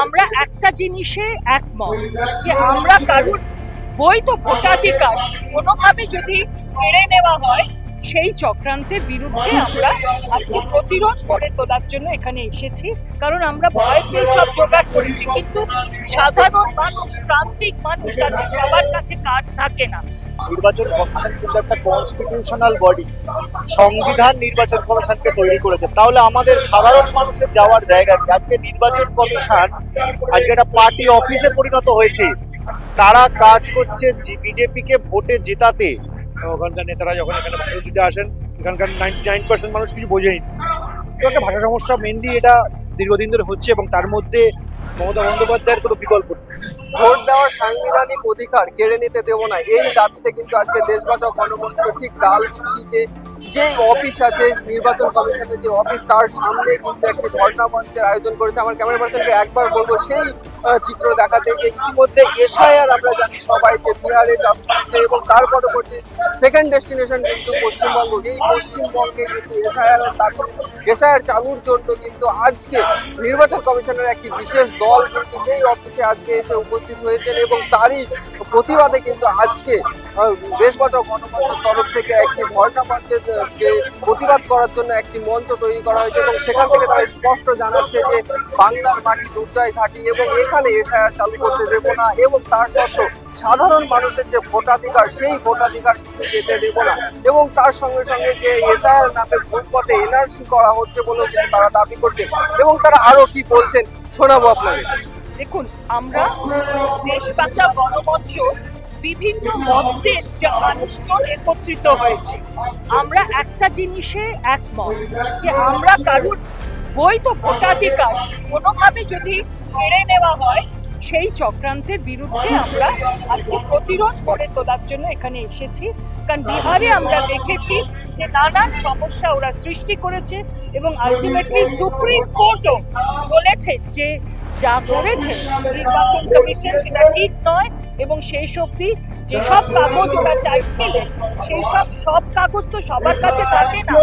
আমরা একটা জিনিসে একমত যে আমরা কারোর বৈধ ভোটাধিকার কোনোভাবে যদি কেড়ে নেওয়া হয় সেই চক্রান্তের বিরুদ্ধে আমরা আজকে প্রতিরোধ করে তোলার জন্য এখানে এসেছি। কারণ আমরা ভয় পেয়ে সব জোগাড় করেছি, কিন্তু সাধারণ মানুষ, প্রান্তিক মানুষ, তাদের সবার কাছে কার্ড থাকে না। নির্বাচন কমিশন কিন্তু একটা কনস্টিটিউশনাল বডি, সংবিধান নির্বাচন কমিশনকে তৈরি করেছে। তাহলে আমাদের সাধারণ মানুষের যাওয়ার জায়গা কি? আজকে নির্বাচন কমিশন আজকে একটা পার্টি অফিসে পরিণত হয়েছে। তারা কাজ করছে বিজেপিকে ভোটে জেতাতে। ওখানকার নেতারা যখন এখানে ভাষণ দিতে আসেন, এখানকার 99% মানুষ কিছু বোঝেই না। তো একটা ভাষা সমস্যা মেনলি এটা দীর্ঘদিন ধরে হচ্ছে, এবং তার মধ্যে মমতা বন্দ্যোপাধ্যায়ের কোনো বিকল্প নেই। ভোট দেওয়ার সাংবিধানিক অধিকার কেড়ে নিতে দেব না, এই দাবিতে কিন্তু আজকে দেশ বাঁচাও গণমঞ্চ ঠিক ডালকুশিতে যে অফিস আছে নির্বাচন কমিশনের যে অফিস, তার সামনে কিন্তু একটি ধর্ণা মঞ্চের আয়োজন করেছে। আমার ক্যামেরা পার্সনকে একবার বলবো সেই চিত্র দেখাতে, যে ইতিমধ্যে এসআইআর আমরা জানি সবাই যে বিহারে চালু হয়েছে এবং তার পরবর্তী সেকেন্ড ডেস্টিনেশন কিন্তু পশ্চিমবঙ্গ। এই পশ্চিমবঙ্গে কিন্তু এসআইআর চালুর জন্য কিন্তু আজকে নির্বাচন কমিশনের একটি বিশেষ দল কিন্তু এই অফিসে আজকে এসে উপস্থিত হয়েছেন, এবং তারই প্রতিবাদে কিন্তু আজকে দেশ বাঁচাও গণমঞ্চের তরফ থেকে একটি ধর্ণা মঞ্চের যে প্রতিবাদ করার জন্য একটি মঞ্চ তৈরি করা হয়েছে, এবং সেখান থেকে তারা স্পষ্ট জানাচ্ছে যে বাংলার মাটি দুর্জয় ঘাঁটি এবং এখানে এসআইআর চালু করতে দেব না, এবং তার সত্ত্বেও সাধারণ মানুষের যে ভোটাধিকার সেই ভোটাধিকার কিন্তু যেতে দেব না, এবং তার সঙ্গে সঙ্গে যে এসআইআর নামে ভোটপথে এনআরসি করা হচ্ছে বলেও কিন্তু তারা দাবি করছে। এবং তারা আরো কি বলছেন শোনাবো আপনাকে। দেখুন, আমরা দেশ বাঁচাও গণমঞ্চ বিভিন্ন মতের যা মানুষজন একত্রিত হয়েছে। আমরা একটা জিনিসে একমত যে আমরা কারোর বৈধ ভোটাধিকার কোনোভাবে যদি কেড়ে নেওয়া হয় সেই চক্রান্তের বিরুদ্ধে আমরা আজকে প্রতিরোধ করে তোলার জন্য এখানে এসেছি। কারণ বিহারে আমরা দেখেছি যে নানান সমস্যা ওরা সৃষ্টি করেছে, এবং আলটিমেটলি সুপ্রিম কোর্টও বলেছে যে যা করেছে নির্বাচন কমিশন সেটা ঠিক নয়, এবং সেই অবধি যেসব কাগজ ওরা চাইছিলেন সেই সব কাগজ তো সবার কাছে থাকে না।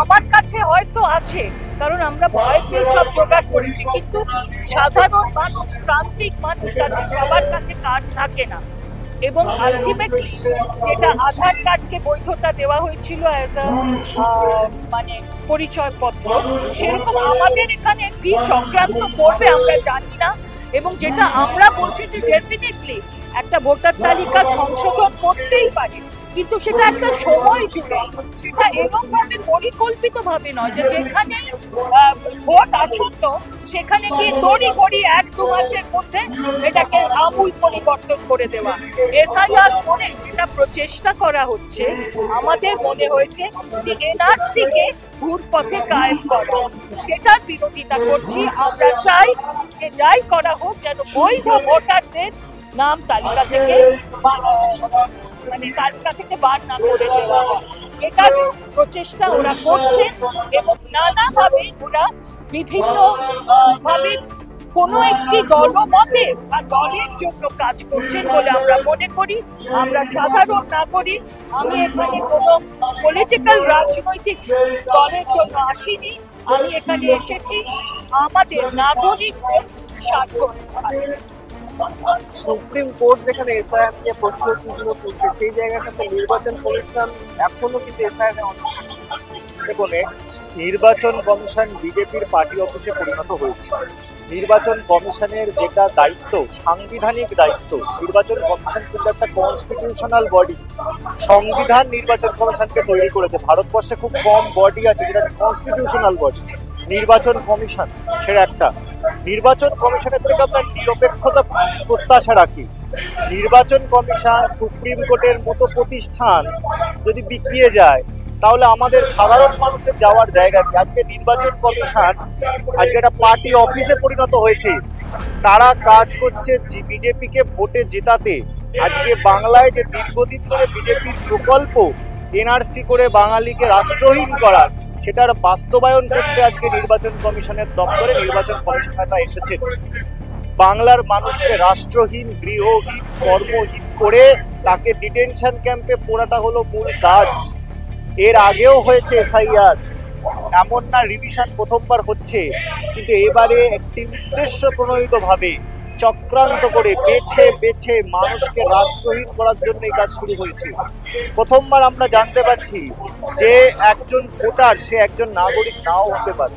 আমার কাছে হয়তো আছে, কারণ আমরা ভয় পেয়ে সব জোগাড় করেছি, কিন্তু সাধারণ মানুষ, প্রান্তিক মানুষ, তাদের সবার কাছে কার্ড থাকে না। এবং আলটিমেটলি যেটা আধার কার্ডকে বৈধতা দেওয়া হয়েছিল অ্যাজ মানে পরিচয়পত্র, সেরকম আমাদের এখানে কি চক্রান্ত করবে আমরা জানি না। এবং যেটা আমরা বলছি যে ডেফিনেটলি একটা ভোটার তালিকা সংশোধন করতেই পারে, কিন্তু সেটা একটা সময় জুড়ে, সেটা এরকমভাবে পরিকল্পিতভাবে নয় যে যেখানে ভোট আসন্ন সেখানে গিয়ে তড়িঘড়ি 1-2 মাসের মধ্যে এটাকে আমূল পরিবর্তন করে দেওয়া। এসআইআর করে যেটা প্রচেষ্টা করা হচ্ছে, আমাদের মনে হয়েছে যে এনআরসি কে ঘুরপথে কায়েম করা, সেটার বিরোধিতা করছি। আমরা চাই যে যাই করা হোক যেন বৈধ ভোটারদের নাম তালিকা থেকে তালিকা থেকে বার না করে দেওয়া হয়। এটার প্রচেষ্টা ওরা করছে, এবং নানাভাবে ওরা বিভিন্ন ভাবে কোনো একটি দলমতে বা দলের জন্য কাজ করছেন বলে আমরা মনে করি। আমরা সাধারণ নাগরিক, আমি এখানে কোনো পলিটিক্যাল রাজনৈতিক দলের জন্য আসিনি, আমি এখানে এসেছি আমাদের নাগরিকদের স্বার্থ। সুপ্রিম কোর্ট যেখানে এসআইআর নিয়ে প্রশ্ন চিহ্ন তুলছে, সেই জায়গাটাতে নির্বাচন কমিশন এখনো কিন্তু এসআইআর দেখুন, নির্বাচন কমিশন বিজেপির পার্টি অফিসে পরিণত হয়েছে। নির্বাচন কমিশনের যেটা দায়িত্ব, সাংবিধানিক দায়িত্ব, নির্বাচন কমিশন কিন্তু একটা কনস্টিটিউশনাল বডি, সংবিধান নির্বাচন কমিশনকে তৈরি করেছে। ভারতবর্ষে খুব কম বডি আছে যেটা কনস্টিটিউশনাল বডি। নির্বাচন কমিশন সেটা একটা। নির্বাচন কমিশনের থেকে আমরা নিরপেক্ষতা প্রত্যাশা রাখি। নির্বাচন কমিশন, সুপ্রিম কোর্টের মতো প্রতিষ্ঠান যদি বিকিয়ে যায়, তাহলে আমাদের সাধারণ মানুষের যাওয়ার জায়গা কি? আজকে নির্বাচন কমিশন আজকে একটা পার্টি অফিসে পরিণত হয়েছে। তারা কাজ করছে বিজেপিকে ভোটে জেতাতে। আজকে বাংলায় যে দীর্ঘদিন ধরে বিজেপির প্রকল্প এনআরসি করে বাঙালিকে রাষ্ট্রহীন করার, সেটার বাস্তবায়ন করতে আজকে নির্বাচন কমিশনের দপ্তরে নির্বাচন কমিশনাররা এসেছেন। বাংলার মানুষকে রাষ্ট্রহীন, গৃহহীন, কর্মহীন করে তাকে ডিটেনশন ক্যাম্পে পোড়াটা হলো মূল কাজ। এর আগেও হয়েছে এসআইআর, এমন না রিভিশন প্রথমবার হচ্ছে, কিন্তু এবারে একটি উদ্দেশ্য প্রণোদিত ভাবে চক্রান্ত করে বেছে বেছে মানুষকে রাষ্ট্রহীন করার জন্য এই কাজ শুরু হয়েছে। প্রথমবার আমরা জানতে পারছি যে একজন ভোটার সে একজন নাগরিক নাও হতে পারে।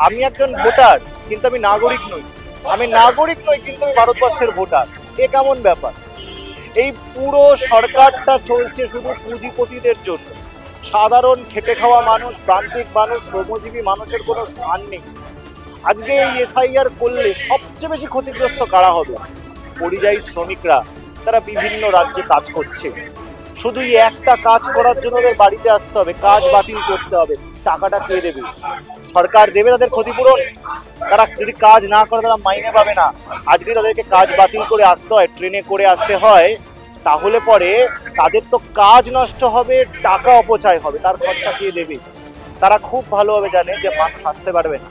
আমি একজন ভোটার কিন্তু আমি নাগরিক নই, আমি নাগরিক নই কিন্তু আমি ভারতবর্ষের ভোটার। এ কেমন ব্যাপার? এই পুরো সরকারটা চলছে শুধু পুঁজিপতিদের জন্য। সাধারণ খেটে খাওয়া মানুষ, প্রান্তিক মানুষ, শ্রমজীবী মানুষের কোনো স্থান নেই। আজকে এই এসআইআর করলে সবচেয়ে বেশি ক্ষতিগ্রস্ত কারা হবে? পরিযায়ী শ্রমিকরা, তারা বিভিন্ন রাজ্যে কাজ করছে। শুধু এই একটা কাজ করার জন্য ওদের বাড়িতে আসতে হবে, কাজ বাতিল করতে হবে। টাকাটা কে দেবে? সরকার দেবে তাদের ক্ষতিপূরণ? তারা যদি কাজ না করে তারা মাইনে পাবে না। আজকে তাদেরকে কাজ বাতিল করে আসতে হয়, ট্রেনে করে আসতে হয়, তাহলে পরে তাদের তো কাজ নষ্ট হবে, টাকা অপচয় হবে, তার খরচা কে দেবে? তারা খুব ভালোভাবে জানে যে মানুষ আসতে পারবে না।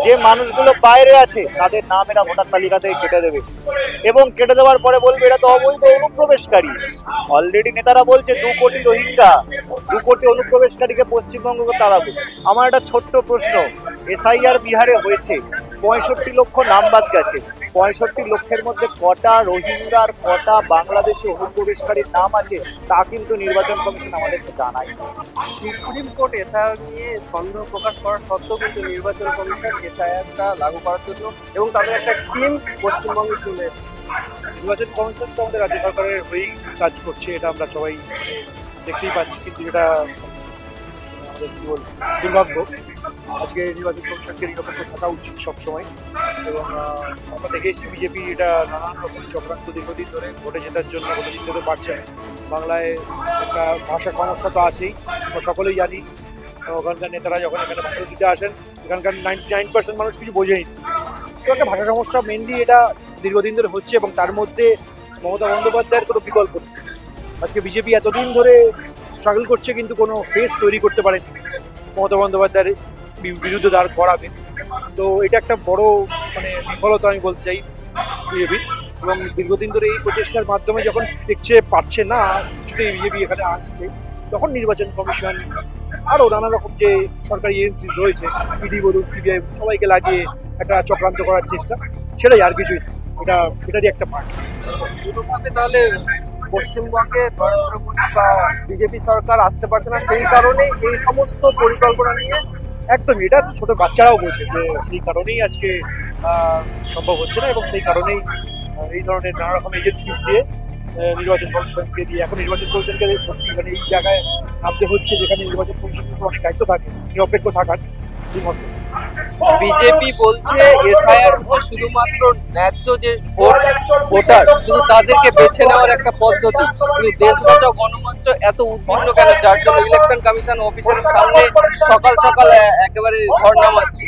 যে মানুষগুলো বাইরে আছে তাদের নাম এরা ভোটার তালিকা থেকে কেটে দেবে, এবং কেটে দেওয়ার পরে বলবে এরা তো অবৈধ অনুপ্রবেশকারী। অলরেডি নেতারা বলছে 2 কোটি রোহিঙ্গা, 2 কোটি অনুপ্রবেশকারীকে পশ্চিমবঙ্গকে তাড়াবো। আমার একটা ছোট্ট প্রশ্ন, এসআইআর বিহারে হয়েছে, 65 লক্ষ নাম বাদ গেছে। 65 লক্ষের মধ্যে কটা রোহিঙ্গার কটা বাংলাদেশি অনুপ্রবেশকারীর নাম আছে তা কিন্তু নির্বাচন কমিশন আমাদেরকে জানায়। সুপ্রিম কোর্ট এসআইআর নিয়ে সন্দেহ প্রকাশ করার সত্ত্বেও কিন্তু নির্বাচন কমিশন এসআইআরটা লাগু করার জন্য এবং তাদের একটা টিম পশ্চিমবঙ্গে চলে এসেছে। নির্বাচন কমিশন তো আমাদের রাজ্য সরকারের হয়েই কাজ করছে, এটা আমরা সবাই দেখতেই পাচ্ছি, কিন্তু এটা আমাদের কি বলবো দুর্ভাগ্য। আজকে নির্বাচন কমিশনকে নিরপেক্ষ থাকা উচিত সবসময়, এবং আমরা দেখে এসেছি বিজেপি এটা নানান রকম চক্রান্ত দীর্ঘদিন ধরে ভোটে জেতার জন্য ভোটে জিততে পারছে না। বাংলায় একটা ভাষা সমস্যা তো আছেই, আমরা সকলেই জানি। ওখানকার নেতারা যখন এখানে ভাষণ দিতে আসেন, এখানকার 99% মানুষ কিছু বোঝেই না। তো একটা ভাষা সমস্যা মেনলি এটা দীর্ঘদিন ধরে হচ্ছে, এবং তার মধ্যে মমতা বন্দ্যোপাধ্যায়ের কোনো বিকল্প নেই। আজকে বিজেপি এতদিন ধরে স্ট্রাগল করছে কিন্তু কোনো ফেস তৈরি করতে পারেনি মমতা বন্দ্যোপাধ্যায়ের বিরুদ্ধে দাঁড় করাবে। তো এটা একটা বড় বিফলতা আমি বলতে চাই বিজেপি। এবং দীর্ঘদিন ধরে এই প্রচেষ্টার মাধ্যমে যখন দেখছে পারছে না কিছুতেই বিজেপি এখানে আসছে, তখন নির্বাচন কমিশন আরও নানা রকম যে সরকারি এজেন্সি রয়েছে, ইডি বলুন, সিবিআই, সবাইকে লাগিয়ে একটা চক্রান্ত করার চেষ্টা, সেটাই আর কিছুই না। এটা সেটারই একটা পার্ট। কোনোভাবে তাহলে পশ্চিমবঙ্গে নরেন্দ্র মোদী বা বিজেপি সরকার আসতে পারছে না, সেই কারণেই এই সমস্ত পরিকল্পনা নিয়ে। একদম, এটা ছোট বাচ্চারাও বলছে যে সেই কারণেই আজকে সম্ভব হচ্ছে না, এবং সেই কারণেই এই ধরনের নানা রকম এজেন্সিস দিয়ে নির্বাচন কমিশনকে দিয়ে এখন নির্বাচন কমিশনকে সত্যি মানে এই জায়গায় নামতে হচ্ছে যেখানে নির্বাচন কমিশনের অনেক দায়িত্ব থাকে, নিরপেক্ষ থাকার। বিজেপি বলছে এসআইআর হচ্ছে শুধুমাত্র ন্যায্য যে ভোটার শুধু তাদেরকে বেছে নেওয়ার একটা পদ্ধতি, কিন্তু দেশ বাঁচাও গণমঞ্চ এত উদ্বিগ্ন কেন, যার জন্য ইলেকশন কমিশন অফিসের সামনে সকাল সকাল একেবারে ধর্ণা মারছে?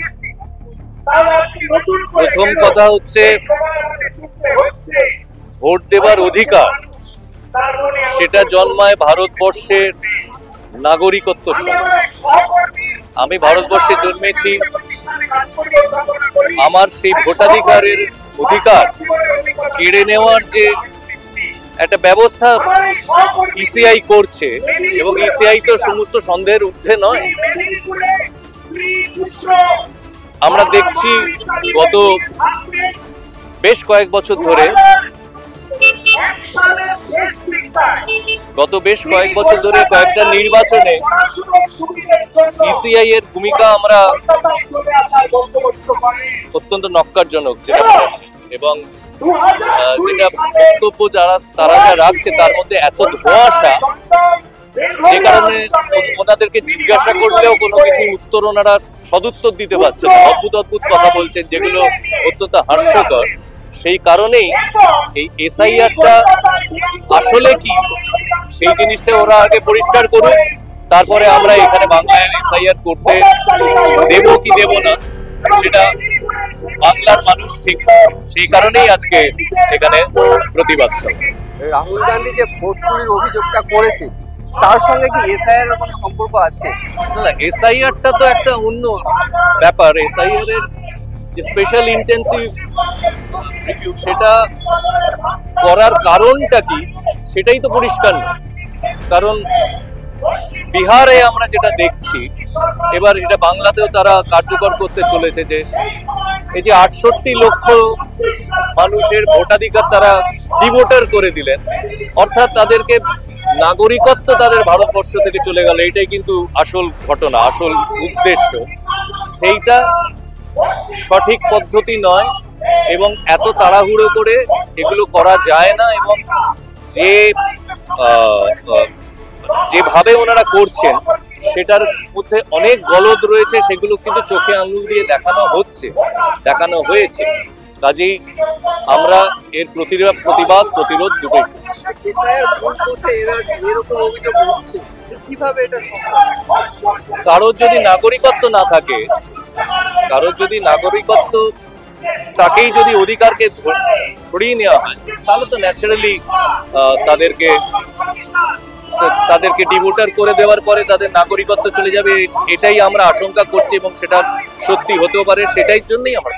প্রথম কথা হচ্ছে, ভোট দেবার অধিকার সেটা জন্মায় ভারতবর্ষের নাগরিকত্ব সঙ্গে। আমি ভারতবর্ষে জন্মেছি, আমার সেই ভোটাধিকারের অধিকার কেড়ে নেওয়ার যে একটা ব্যবস্থা ইসিআই করছে, এবং ইসিআই তো সমস্ত সন্দেহের ঊর্ধ্বে নয়। আমরা দেখছি গত বেশ কয়েক বছর ধরে কয়েকটা নির্বাচনে ইসিআই এর ভূমিকা আমরা অত্যন্ত নক্কারজনক যেটা মনে হয়, এবং যেটা বক্তব্য তারা যা রাখছে তার মধ্যে এত ধোঁয়াশা, যে কারণে ওনাদেরকে জিজ্ঞাসা করলেও কোনো কিছু উত্তর ওনারা সদুত্তর দিতে পারছে না। অদ্ভুত অদ্ভুত কথা বলছেন যেগুলো অত্যন্ত হাস্যকর। সেই কারণেই এই এসআইআরটা আসলে কি সেই জিনিসটা ওরা আগে পরিষ্কার করুক, তারপরে আমরা এখানে বাংলায় এসআইআর করতে দেব কি দেব না সেটা বাংলার মানুষ ঠিক। সেই কারণেই আজকে এখানে প্রতিবাদ সভা। রাহুল গান্ধী যে ভোট চুরির অভিযোগটা করেছে তার সঙ্গে কি এসআইআর এর কোনো সম্পর্ক আছে? না, এসআইআরটা তো একটা অন্য ব্যাপার। এসআইআর এর যে স্পেশাল ইন্টেন্সিভ রিভিউ সেটা করার কারণটা কি সেটাই তো পরিষ্কার না। কারণ বিহারে আমরা যেটা দেখছি, এবার যেটা বাংলাতেও তারা কার্যকর করতে চলেছে, যে এই যে 68 লক্ষ মানুষের ভোটাধিকার তারা ডিভোটার করে দিলেন, অর্থাৎ তাদেরকে নাগরিকত্ব তাদের ভারতবর্ষ থেকে চলে গেল। এটাই কিন্তু আসল ঘটনা, আসল উদ্দেশ্য। সেইটা সঠিক পদ্ধতি নয় এবং এত তাড়াহুড়ো করে এগুলো করা যায় না, এবং যে যেভাবে ওনারা করছেন সেটার মধ্যে অনেক গলদ রয়েছে, সেগুলো কিন্তু চোখে আঙুল দিয়ে দেখানো হয়েছে। কাজেই আমরা এর প্রতিবাদ প্রতিরোধ দুটোই করছি। এরকম অভিযোগ হচ্ছে, কিভাবে এটা কারোর যদি নাগরিকত্ব না থাকে, তাকেই যদি অধিকারকে ছড়িয়ে নেওয়া হয়, তাহলে তো ন্যাচারালি তাদেরকে ডিভোটার করে দেওয়ার পরে তাদের নাগরিকত্ব চলে যাবে। এটাই আমরা আশঙ্কা করছি এবং সেটা সত্যি হতেও পারে, সেটাই জন্যই আমরা